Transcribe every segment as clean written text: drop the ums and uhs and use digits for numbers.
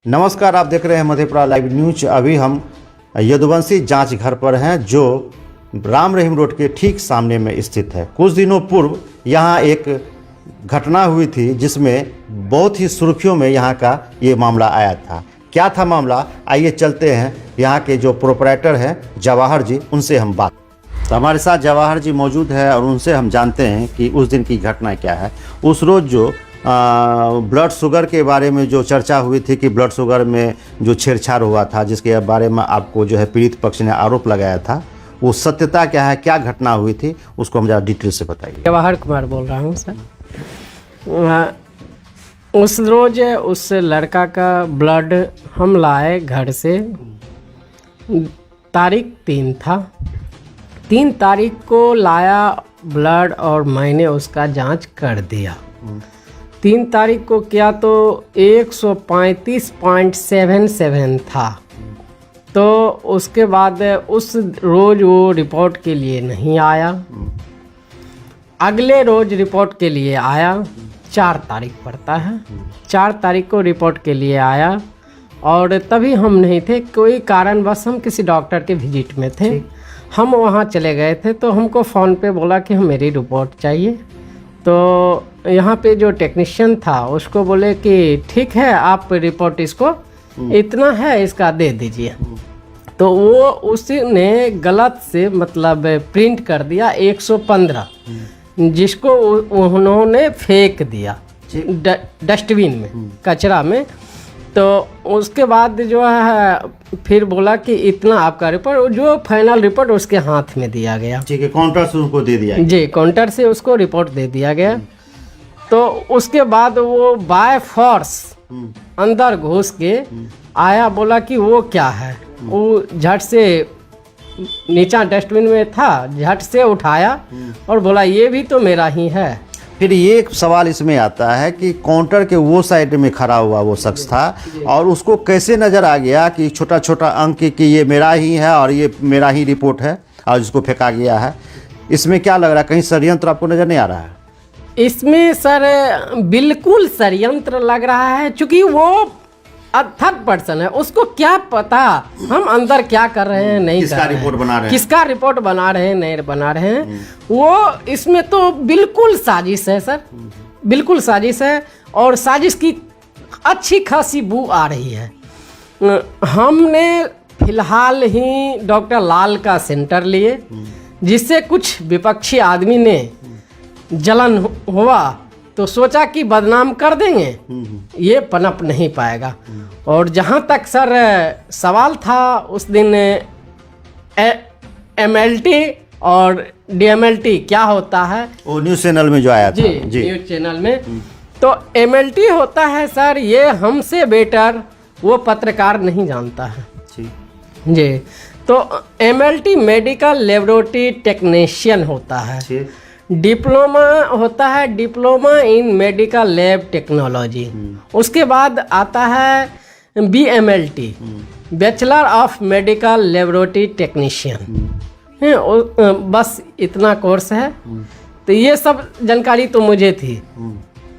नमस्कार, आप देख रहे हैं मधेपुरा लाइव न्यूज। अभी हम यदुवंशी जांच घर पर हैं जो राम रहीम रोड के ठीक सामने में स्थित है। कुछ दिनों पूर्व यहाँ एक घटना हुई थी जिसमें बहुत ही सुर्खियों में यहाँ का ये मामला आया था। क्या था मामला, आइए चलते हैं। यहाँ के जो प्रोपराइटर हैं जवाहर जी, उनसे हम बात। तो हमारे साथ जवाहर जी मौजूद है और उनसे हम जानते हैं कि उस दिन की घटना क्या है। उस रोज़ जो ब्लड शुगर के बारे में जो चर्चा हुई थी कि ब्लड शुगर में जो छेड़छाड़ हुआ था, जिसके बारे में आपको जो है पीड़ित पक्ष ने आरोप लगाया था, वो सत्यता क्या है, क्या घटना हुई थी, उसको हम ज़रा डिटेल से बताइए। जवाहर कुमार बोल रहा हूँ सर। उस रोज उस लड़का का ब्लड हम लाए घर से। तारीख 3 था, 3 तारीख को लाया ब्लड और मैंने उसका जांच कर दिया। 3 तारीख को किया तो 135.77 था। तो उसके बाद उस रोज़ वो रिपोर्ट के लिए नहीं आया। अगले रोज़ रिपोर्ट के लिए आया, 4 तारीख पड़ता है। 4 तारीख को रिपोर्ट के लिए आया और तभी हम नहीं थे, कोई कारणवश हम किसी डॉक्टर के विजिट में थे। हम वहाँ चले गए थे तो हमको फ़ोन पे बोला कि हम मेरी रिपोर्ट चाहिए। तो यहाँ पे जो टेक्नीशियन था उसको बोले कि ठीक है, आप रिपोर्ट इसको इतना है इसका दे दीजिए। तो वो उसने गलत से मतलब प्रिंट कर दिया 115, जिसको उन्होंने फेंक दिया डस्टबिन में, कचरा में। तो उसके बाद जो है फिर बोला कि इतना आपका रिपोर्ट, जो फाइनल रिपोर्ट उसके हाथ में दिया गया। ठीक है, काउंटर से उनको दे दिया जी, काउंटर से उसको रिपोर्ट दे दिया गया। तो उसके बाद वो बाय फोर्स अंदर घुस के आया, बोला कि वो क्या है। वो झट से नीचा डस्टबिन में था, झट से उठाया और बोला ये भी तो मेरा ही है। फिर ये एक सवाल इसमें आता है कि काउंटर के वो साइड में खड़ा हुआ वो शख्स था और उसको कैसे नज़र आ गया कि छोटा छोटा अंक कि ये मेरा ही है और ये मेरा ही रिपोर्ट है और जिसको फेंका गया है। इसमें क्या लग रहा है, कहीं षड्यंत्र आपको नज़र नहीं आ रहा है? इसमें सर बिल्कुल षड्यंत्र लग रहा है, क्योंकि वो थर्ड पर्सन है, उसको क्या पता हम अंदर क्या कर रहे हैं, नहीं किसका रिपोर्ट बना रहे हैं, किसका रिपोर्ट बना रहे हैं, नहीं बना रहे हैं। वो इसमें तो बिल्कुल साजिश है सर, बिल्कुल साजिश है और साजिश की अच्छी खासी बू आ रही है। हमने फिलहाल ही डॉक्टर लाल का सेंटर लिए, जिससे कुछ विपक्षी आदमी ने जलन हुआ तो सोचा कि बदनाम कर देंगे, ये पनप नहीं पाएगा। और जहाँ तक सर सवाल था उस दिन MLT और DMLT क्या होता है, वो न्यूज़ चैनल में जो आया था। जी न्यूज़ चैनल में। तो MLT होता है सर, ये हमसे बेटर वो पत्रकार नहीं जानता है जी। तो MLT मेडिकल लेबोरेटरी टेक्नीशियन होता है। डिप्लोमा होता है, diploma in medical lab technology. उसके बाद आता है BMLT, bachelor of medical laboratory technician. बस इतना कोर्स है। तो ये सब जानकारी तो मुझे थी,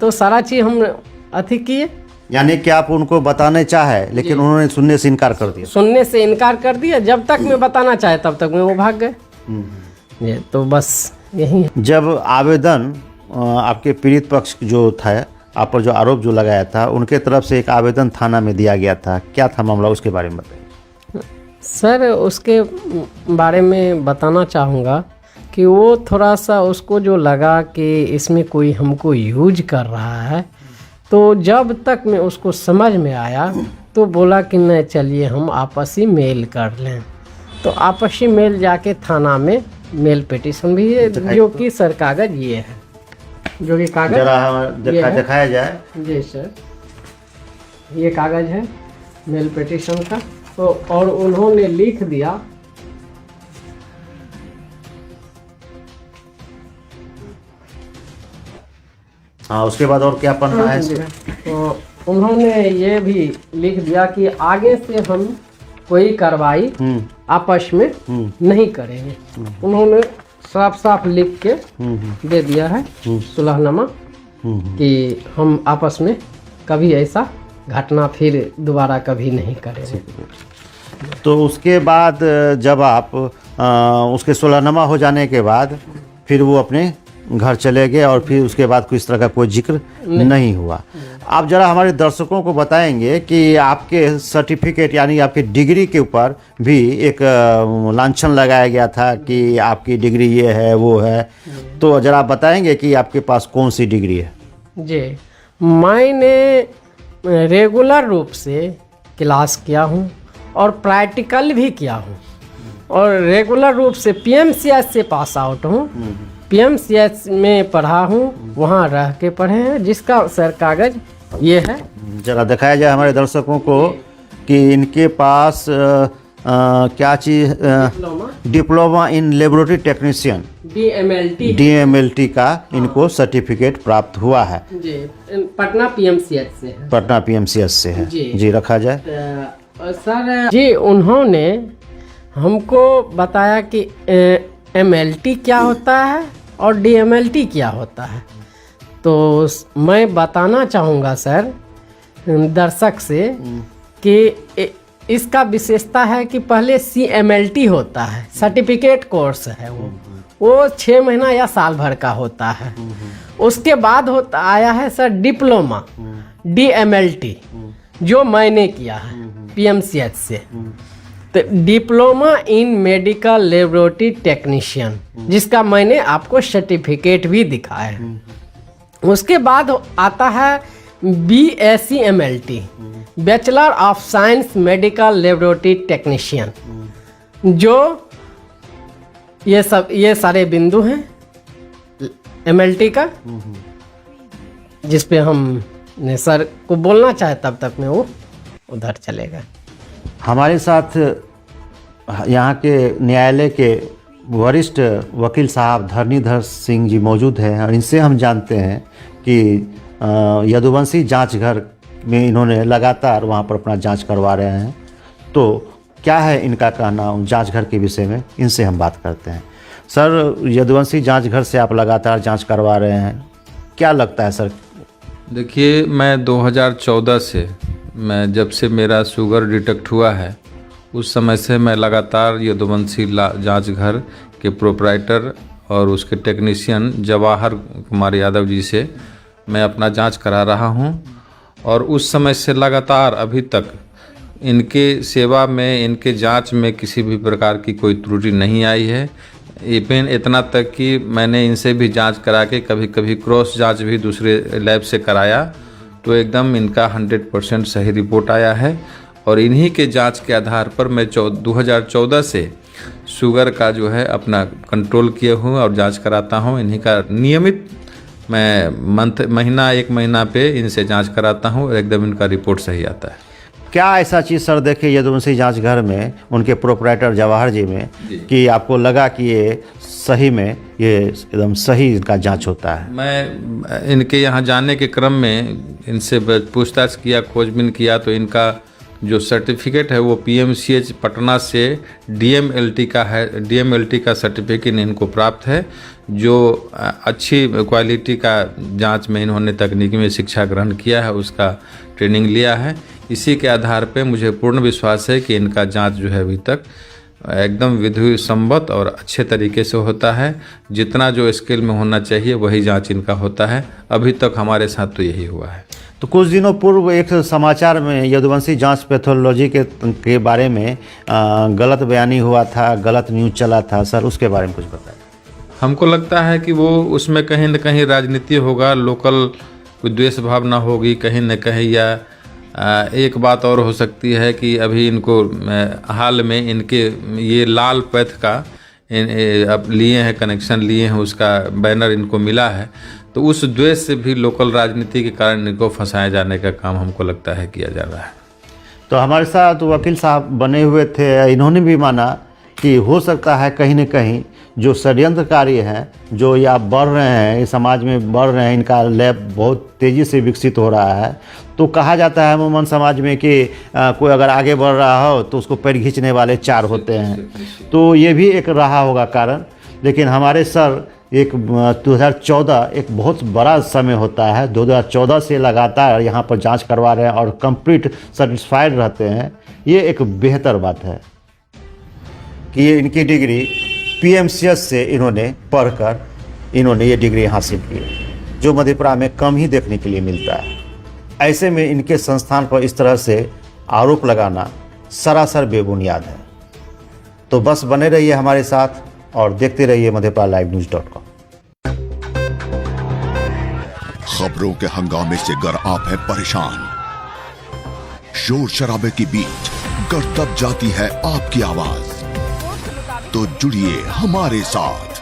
तो सारा चीज़ हम अथी किए। यानी कि आप उनको बताने चाहे लेकिन उन्होंने सुनने से इनकार कर दिया। सुनने से इनकार कर दिया। जब तक मैं बताना चाहे तब तक मैं वो भाग गए। तो बस यही है। जब आवेदन आपके पीड़ित पक्ष जो था, आप पर जो आरोप जो लगाया था, उनके तरफ से एक आवेदन थाना में दिया गया था, क्या था मामला, उसके बारे में बताइए। सर उसके बारे में बताना चाहूँगा कि वो थोड़ा सा उसको जो लगा कि इसमें कोई हमको यूज कर रहा है, तो जब तक मैं उसको समझ में आया तो बोला कि नहीं चलिए हम आपसी मेल कर लें। तो आपसी मेल जाके थाना में मेल पिटीशन भी है, जो कि सर कागज ये है, जो कि कागज दिखाया जाए। जी सर, ये कागज है मेल पिटीशन का। तो और उन्होंने लिख दिया हाँ, उसके बाद और क्या पढ़ना है? तो उन्होंने ये भी लिख दिया कि आगे से हम कोई कार्रवाई आपस में नहीं करेंगे। उन्होंने साफ साफ लिख के दे दिया है सुलहनामा कि हम आपस में कभी ऐसा घटना फिर दोबारा कभी नहीं करेंगे। तो उसके बाद जब आप उसके 16नमा हो जाने के बाद फिर वो अपने घर चले गए और फिर उसके बाद कोई इस तरह का कोई जिक्र नहीं हुआ। आप जरा हमारे दर्शकों को बताएंगे कि आपके सर्टिफिकेट यानी आपके डिग्री के ऊपर भी एक लांछन लगाया गया था कि आपकी डिग्री ये है वो है, तो जरा आप बताएंगे कि आपके पास कौन सी डिग्री है? जी, मैंने रेगुलर रूप से क्लास किया हूँ और प्रैक्टिकल भी किया हूँ और रेगुलर रूप से PMCH से पास आउट हूँ। PMCH में पढ़ा हूँ, वहाँ रह के पढ़े हैं, जिसका सर कागज ये है। जरा दिखाया जाए हमारे दर्शकों को कि इनके पास क्या चीज़, diploma in laboratory technician DMLT का इनको सर्टिफिकेट प्राप्त हुआ है। जी, पटना PMCH से है। पटना PMCH से है जी, रखा जाए। सर जी, उन्होंने हमको बताया कि MLT क्या होता है और DMLT क्या होता है। तो मैं बताना चाहूँगा सर दर्शक से कि इसका विशेषता है कि पहले CMLT होता है, सर्टिफिकेट कोर्स है वो 6 महीना या साल भर का होता है। उसके बाद आया है सर डिप्लोमा DMLT, जो मैंने किया है PMCH से। तो diploma in medical laboratory technician, जिसका मैंने आपको सर्टिफिकेट भी दिखाया है। उसके बाद आता है BSc MLT, bachelor of science medical laboratory technician, जो ये सारे बिंदु हैं MLT का, जिस पे हम ने सर को बोलना चाहे तब तक में वो उधर चलेगा। हमारे साथ यहाँ के न्यायालय के वरिष्ठ वकील साहब धरणीधर सिंह जी मौजूद हैं और इनसे हम जानते हैं कि यदुवंशी जांच घर में इन्होंने लगातार वहाँ पर अपना जांच करवा रहे हैं। तो क्या है इनका कहना उन जांच घर के विषय में, इनसे हम बात करते हैं। सर, यदुवंशी जांच घर से आप लगातार जांच करवा रहे हैं, क्या लगता है सर? देखिए, मैं 2014 से जब से मेरा शुगर डिटेक्ट हुआ है उस समय से मैं लगातार यदुवंशी जांच घर के प्रोपराइटर और उसके टेक्नीशियन जवाहर कुमार यादव जी से मैं अपना जांच करा रहा हूं और उस समय से लगातार अभी तक इनके सेवा में, इनके जांच में किसी भी प्रकार की कोई त्रुटि नहीं आई है। इवन इतना तक कि मैंने इनसे भी जांच करा के कभी कभी क्रॉस जांच भी दूसरे लैब से कराया, तो एकदम इनका 100% सही रिपोर्ट आया है। और इन्हीं के जांच के आधार पर मैं 2014 से शुगर का जो है अपना कंट्रोल किए हुए और जांच कराता हूं। इन्हीं का नियमित मैं महीना 1 महीना पे इनसे जांच कराता हूं और एकदम इनका रिपोर्ट सही आता है। क्या ऐसा चीज़ सर देखे यदुवंशी जांच घर में उनके प्रोपराइटर जवाहर जी में कि आपको लगा कि ये सही में ये एकदम सही इनका जांच होता है? मैं इनके यहाँ जाने के क्रम में इनसे पूछताछ किया, खोजबीन किया, तो इनका जो सर्टिफिकेट है वो PMCH पटना से DMLT का है। DMLT का सर्टिफिकेट इनको प्राप्त है, जो अच्छी क्वालिटी का जांच में इन्होंने तकनीकी में शिक्षा ग्रहण किया है, उसका ट्रेनिंग लिया है। इसी के आधार पे मुझे पूर्ण विश्वास है कि इनका जांच जो है अभी तक एकदम विधि सम्मत और अच्छे तरीके से होता है। जितना जो स्केल में होना चाहिए वही जांच इनका होता है। अभी तक हमारे साथ तो यही हुआ है। तो कुछ दिनों पूर्व एक समाचार में यदुवंशी जांच पैथोलॉजी के बारे में गलत बयानी हुआ था, गलत न्यूज़ चला था। सर, उसके बारे में कुछ बताएं। हमको लगता है कि वो उसमें कहीं न कहीं राजनीति होगा, लोकल कोई द्वेष भावना होगी कहीं न कहीं, या एक बात और हो सकती है कि अभी इनको हाल में इनके ये लाल पैथ का अब लिए हैं, कनेक्शन लिए हैं, उसका बैनर इनको मिला है, तो उस द्वेष से भी लोकल राजनीति के कारण इनको फंसाए जाने का काम हमको लगता है किया जा रहा है। तो हमारे साथ वकील साहब बने हुए थे, इन्होंने भी माना कि हो सकता है कहीं न कहीं जो षड्यंत्रकारी हैं, जो या बढ़ रहे हैं, समाज में बढ़ रहे हैं, इनका लैब बहुत तेज़ी से विकसित हो रहा है। तो कहा जाता है अमूमन समाज में कि कोई अगर आगे बढ़ रहा हो तो उसको पैर खींचने वाले 4 होते हैं। तो ये भी एक रहा होगा कारण। लेकिन हमारे सर एक 2014 एक बहुत बड़ा समय होता है। 2014 से लगातार यहाँ पर जांच करवा रहे हैं और कंप्लीट सेटिस्फाइड रहते हैं। ये एक बेहतर बात है कि ये इनकी डिग्री पीएमसीएच से इन्होंने पढ़कर इन्होंने ये डिग्री हासिल की है, जो मधेपुरा में कम ही देखने के लिए मिलता है। ऐसे में इनके संस्थान पर इस तरह से आरोप लगाना सरासर बेबुनियाद है। तो बस बने रहिए हमारे साथ और देखते रहिए madhepuralivenews.com। खबरों के हंगामे से गर आप है परेशान, शोर शराबे की बीच गर दब जाती है आपकी आवाज, तो जुड़िए हमारे साथ